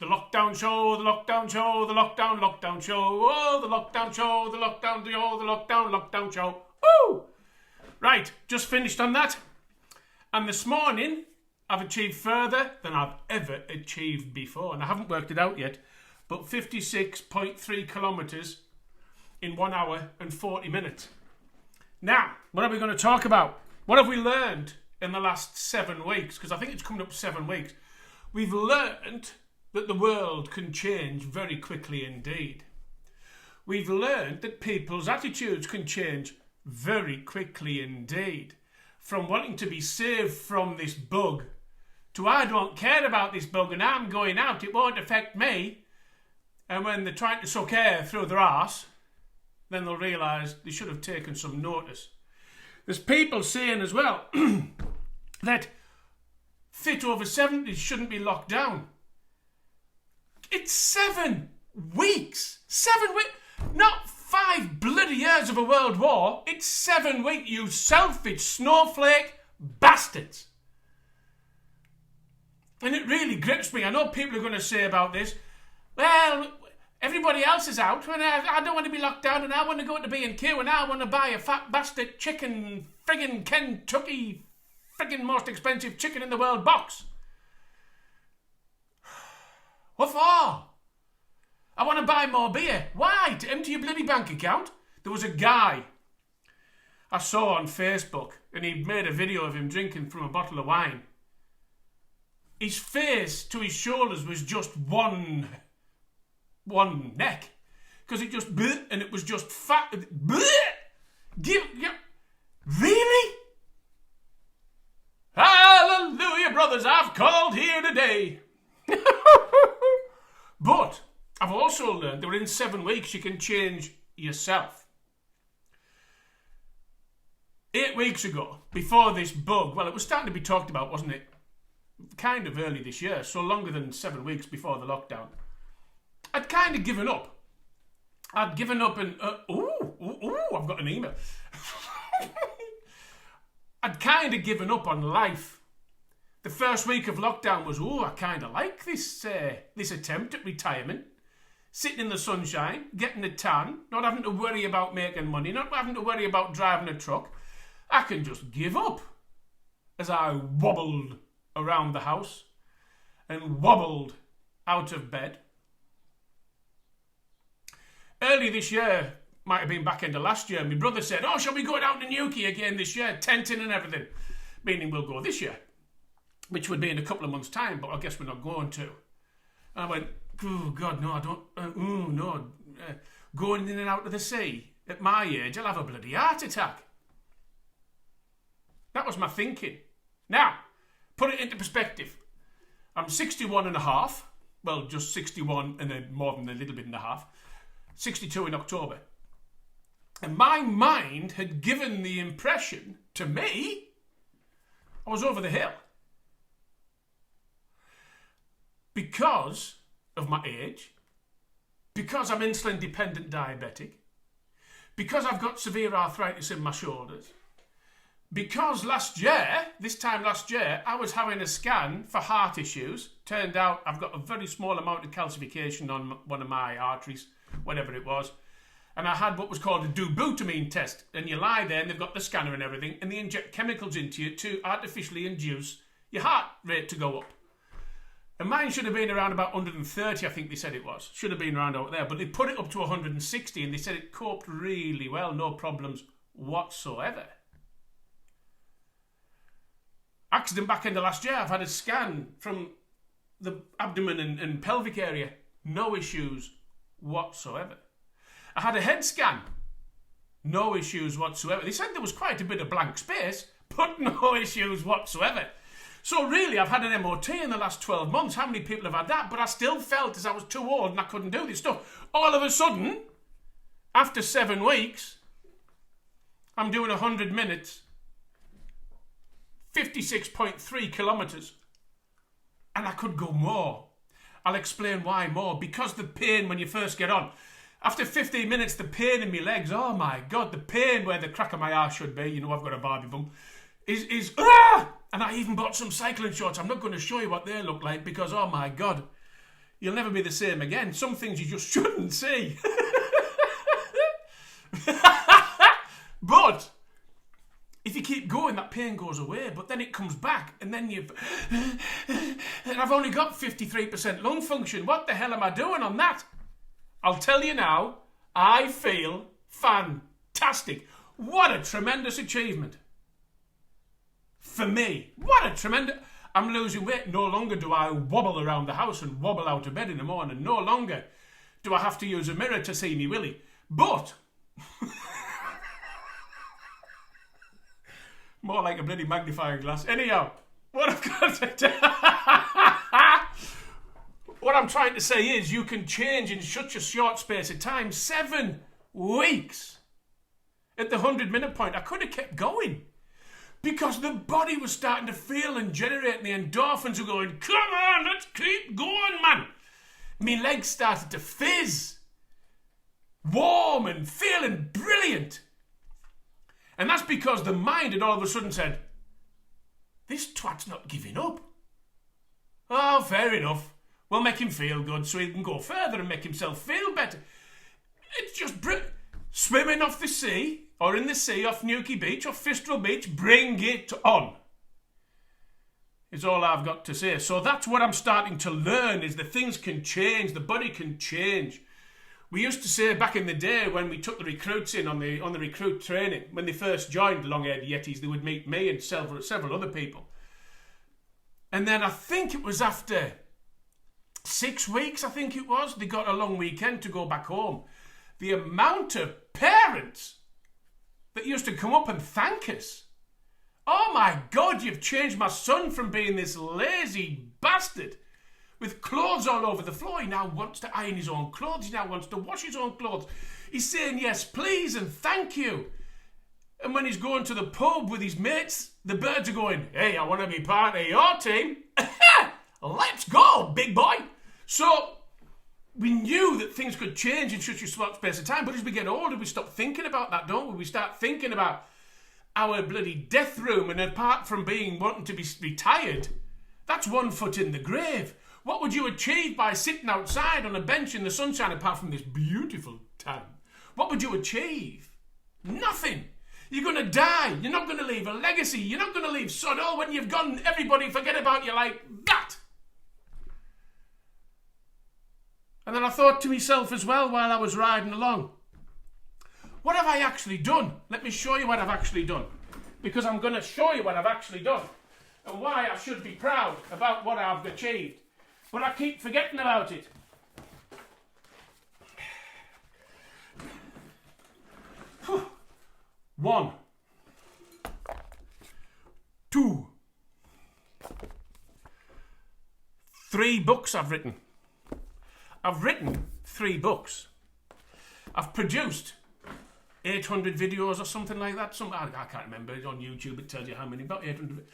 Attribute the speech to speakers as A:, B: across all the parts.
A: The lockdown show, the lockdown show, the lockdown show. Oh, the lockdown show, the lockdown show, the lockdown show. Woo! Right, just finished on that. And this morning, I've achieved further than I've ever achieved before. And I haven't worked it out yet, but 56.3 kilometres in 1 hour and 40 minutes. Now, what are we going to talk about? What have we learned in the last 7 weeks? Because I think it's coming up 7 weeks. We've learned that the world can change very quickly indeed. We've learned that people's attitudes can change very quickly indeed. From wanting to be saved from this bug to I don't care about this bug and I'm going out, it won't affect me. And when they're trying to suck air through their arse, then they'll realise they should have taken some notice. There's people saying as well that fit over 70s shouldn't be locked down. It's 7 weeks. 7 weeks. Not 5 bloody years of a world war. It's 7 weeks, you selfish snowflake bastards. And it really grips me. I know people are going to say about this, well, everybody else is out and I don't want to be locked down and I want to go to B&Q and I want to buy a fat bastard chicken friggin' Kentucky friggin' most expensive chicken in the world box. What for? I want to buy more beer. Why? To empty your bloody bank account? There was a guy I saw on Facebook and he made a video of him drinking from a bottle of wine. His face to his shoulders was just one neck. Because it just bleh, and it was just fat. Bleh, really? Hallelujah, brothers, I've called here today. But I've also learned that within 7 weeks you can change yourself. 8 weeks ago, before this bug, well, it was starting to be talked about, wasn't it? Kind of early this year, so longer than 7 weeks before the lockdown. I'd kind of given up. I'd given up and... I've got an email. I'd kind of given up on life. The first week of lockdown was, I kind of like this attempt at retirement. Sitting in the sunshine, getting a tan, not having to worry about making money, not having to worry about driving a truck. I can just give up. As I wobbled around the house and wobbled out of bed. Early this year, might have been back end of last year, my brother said, shall we go down to Newquay again this year, tenting and everything? Meaning we'll go this year, which would be in a couple of months' time, but I guess we're not going to. And I went, oh, God, no, I don't, going in and out of the sea, at my age, I'll have a bloody heart attack. That was my thinking. Now, put it into perspective. I'm 61 and a half, well, just 61 and more than a little bit and a half, 62 in October. And my mind had given the impression to me I was over the hill. Because of my age, because I'm insulin dependent diabetic, because I've got severe arthritis in my shoulders, because this time last year, I was having a scan for heart issues. Turned out I've got a very small amount of calcification on one of my arteries, whatever it was. And I had what was called a dobutamine test. And you lie there and they've got the scanner and everything and they inject chemicals into you to artificially induce your heart rate to go up. And mine should have been around about 130, I think they said it was. Should have been around out there. But they put it up to 160 and they said it coped really well, no problems whatsoever. Accident back in the last year, I've had a scan from the abdomen and pelvic area. No issues whatsoever. I had a head scan. No issues whatsoever. They said there was quite a bit of blank space, but no issues whatsoever. So really, I've had an MOT in the last 12 months. How many people have had that? But I still felt as I was too old and I couldn't do this stuff. All of a sudden, after 7 weeks, I'm doing 100 minutes, 56.3 kilometres. And I could go more. I'll explain why more. Because the pain when you first get on. After 15 minutes, the pain in my legs, oh my God, the pain where the crack of my arse should be, you know, I've got a Barbie bum, is and I even bought some cycling shorts. I'm not going to show you what they look like because, oh my God, you'll never be the same again. Some things you just shouldn't see. But if you keep going, that pain goes away, but then it comes back, and then and I've only got 53% lung function. What the hell am I doing on that? I'll tell you now, I feel fantastic. What a tremendous achievement. For me, what a tremendous... I'm losing weight. No longer do I wobble around the house and wobble out of bed in the morning. No longer do I have to use a mirror to see me willy. But... more like a bloody magnifying glass. Anyhow, what I'm trying to say is you can change in such a short space of time. 7 weeks. At the 100-minute point, I could have kept going. Because the body was starting to feel and generate, and the endorphins were going, come on, let's keep going, man. My legs started to fizz. Warm and feeling brilliant. And that's because the mind had all of a sudden said, this twat's not giving up. Oh, fair enough. We'll make him feel good so he can go further and make himself feel better. It's just swimming off the sea, or in the sea off Newquay Beach or Fistral Beach, bring it on. Is all I've got to say. So that's what I'm starting to learn, is that things can change, the body can change. We used to say back in the day when we took the recruits in on the recruit training, when they first joined Long-Haired Yetis, they would meet me and several other people. And then I think it was after 6 weeks, I think it was, they got a long weekend to go back home. The amount of parents that used to come up and thank us. Oh my God, you've changed my son from being this lazy bastard with clothes all over the floor. He now wants to iron his own clothes. He now wants to wash his own clothes. He's saying yes, please, and thank you. And when he's going to the pub with his mates, the birds are going, hey, I want to be part of your team. Let's go, big boy. So we knew that things could change in such a short space of time, but as we get older, we stop thinking about that, don't we? We start thinking about our bloody death room, and apart from wanting to be retired, that's 1 foot in the grave. What would you achieve by sitting outside on a bench in the sunshine apart from this beautiful town? What would you achieve? Nothing. You're going to die. You're not going to leave a legacy. You're not going to leave sod all. When you've gone, everybody forget about you like that. And then I thought to myself as well while I was riding along, what have I actually done? Let me show you what I've actually done. Because I'm going to show you what I've actually done and why I should be proud about what I've achieved. But I keep forgetting about it. 1, 2, 3 books I've written. I've written 3 books. I've produced 800 videos or something like that. I can't remember. It's on YouTube. It tells you how many. About 800.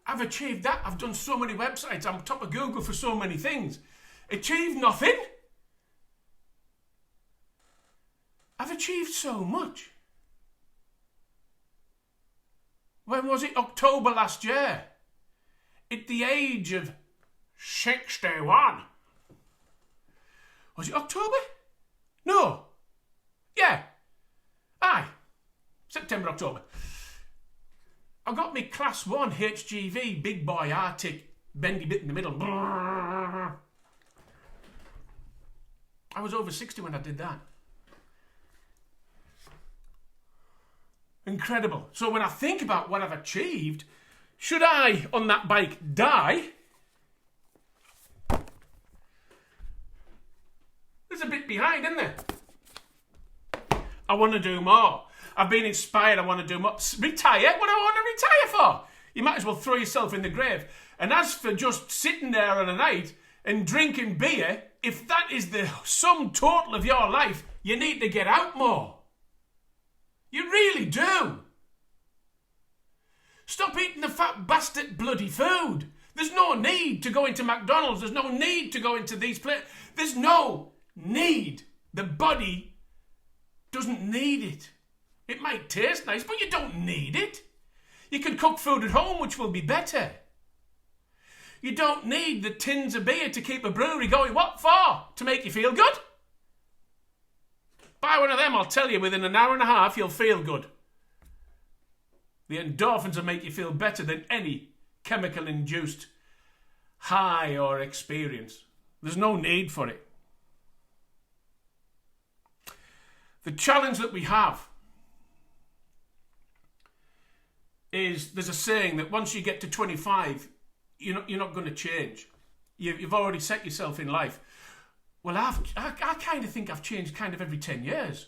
A: I've achieved that. I've done so many websites. I'm top of Google for so many things. Achieved nothing. I've achieved so much. When was it? October last year. At the age of 61. Was it October? No. Yeah. Aye. September, October. I got me Class 1 HGV, big boy Arctic, bendy bit in the middle. I was over 60 when I did that. Incredible. So when I think about what I've achieved, should I, on that bike, die? There's a bit behind, isn't there? I want to do more. I've been inspired. I want to do more. Retire? What do I want to retire for? You might as well throw yourself in the grave. And as for just sitting there on a night and drinking beer, if that is the sum total of your life, you need to get out more. You really do. Stop eating the fat bastard bloody food. There's no need to go into McDonald's. There's no need to go into these places. There's no need. The body doesn't need it. It might taste nice, but you don't need it. You can cook food at home, which will be better. You don't need the tins of beer to keep a brewery going. What for? To make you feel good? Buy one of them, I'll tell you, within an hour and a half, you'll feel good. The endorphins will make you feel better than any chemical-induced high or experience. There's no need for it. The challenge that we have is, there's a saying that once you get to 25, you're not going to change. You've already set yourself in life. Well, I kind of think I've changed kind of every 10 years.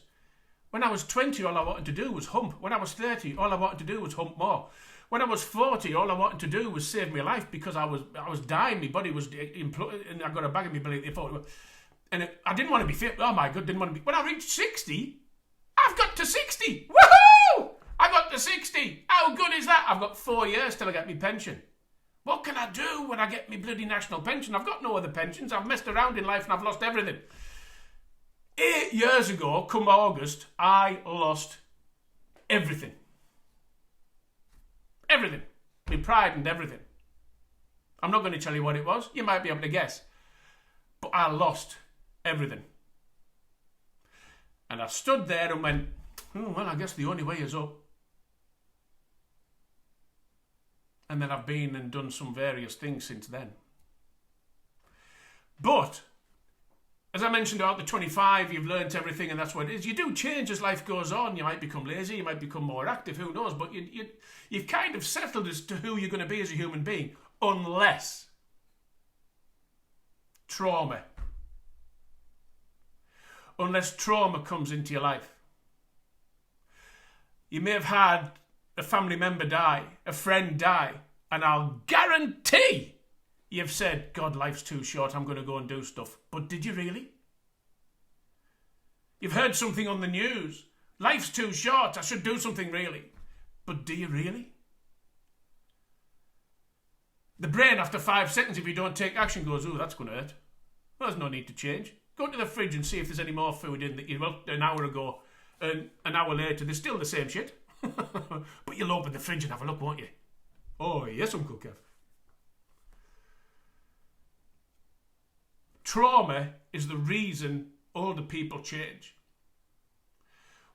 A: When I was 20, all I wanted to do was hump. When I was 30, all I wanted to do was hump more. When I was 40, all I wanted to do was save my life because I was dying. My body was imploding, and I got a bag in my belly at 40. And I didn't want to be fit. Oh my God, didn't want to be. When I reached 60, I've got to 60. Woohoo! I got to 60. How good is that? I've got 4 years till I get my pension. What can I do when I get my bloody national pension? I've got no other pensions. I've messed around in life and I've lost everything. 8 years ago, come August, I lost everything. Everything. My pride and everything. I'm not going to tell you what it was. You might be able to guess. But I lost everything. And I stood there and went, oh, well, I guess the only way is up. And then I've been and done some various things since then. But, as I mentioned about the 25, you've learnt everything and that's what it is. You do change as life goes on. You might become lazy, you might become more active, who knows. But you've kind of settled as to who you're going to be as a human being. Unless trauma. Unless trauma comes into your life. You may have had a family member die, a friend die, and I'll guarantee you've said, God, life's too short, I'm going to go and do stuff. But did you really? You've heard something on the news. Life's too short, I should do something really. But do you really? The brain, after 5 seconds, if you don't take action, goes, oh, that's going to hurt. Well, there's no need to change. Go to the fridge and see if there's any more food in that you looked an hour ago, and an hour later, there's still the same shit. But you'll open the fridge and have a look, won't you? Oh, yes, Uncle Kev. Trauma is the reason older people change.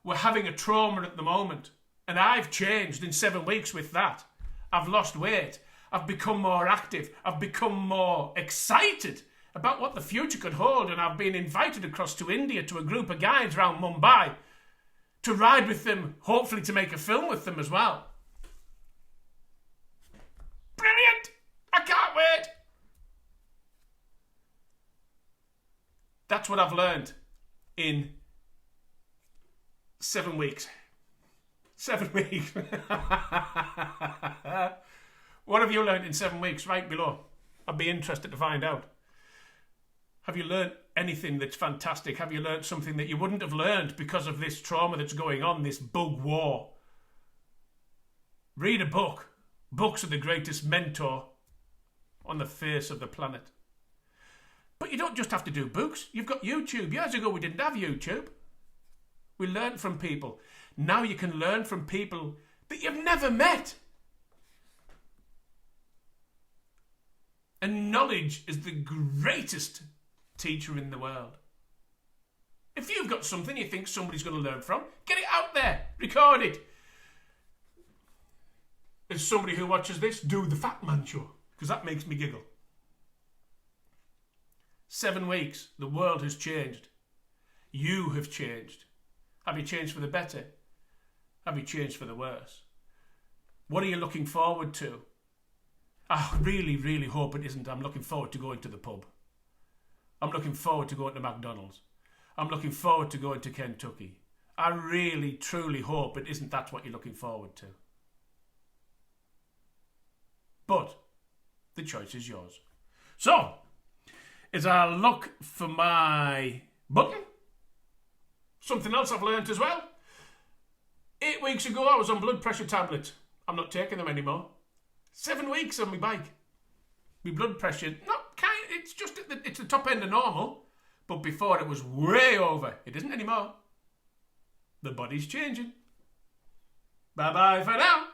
A: We're having a trauma at the moment, and I've changed in 7 weeks with that. I've lost weight. I've become more active. I've become more excited about what the future could hold, and I've been invited across to India to a group of guides around Mumbai to ride with them, hopefully to make a film with them as well. Brilliant! I can't wait! That's what I've learned in 7 weeks. 7 weeks. What have you learned in 7 weeks? Right below. I'd be interested to find out. Have you learned anything that's fantastic? Have you learned something that you wouldn't have learned because of this trauma that's going on, this bug war? Read a book. Books are the greatest mentor on the face of the planet. But you don't just have to do books. You've got YouTube. Years ago, we didn't have YouTube. We learned from people. Now you can learn from people that you've never met. And knowledge is the greatest teacher in the world. If you've got something you think somebody's going to learn from, get it out there. Record it. As somebody who watches this, do the Fat Man Show, because that makes me giggle. 7 weeks, the world has changed. You have changed. Have you changed for the better? Have you changed for the worse? What are you looking forward to? I really, really hope it isn't. I'm looking forward to going to the pub. I'm looking forward to going to McDonald's. I'm looking forward to going to Kentucky. I really, truly hope it isn't that's what you're looking forward to. But the choice is yours. So, as I look for my button, something else I've learnt as well. 8 weeks ago, I was on blood pressure tablets. I'm not taking them anymore. 7 weeks on my bike. My blood pressure, it's just it's the top end of normal, but before it was way over. It isn't anymore. The body's changing. Bye-bye for now.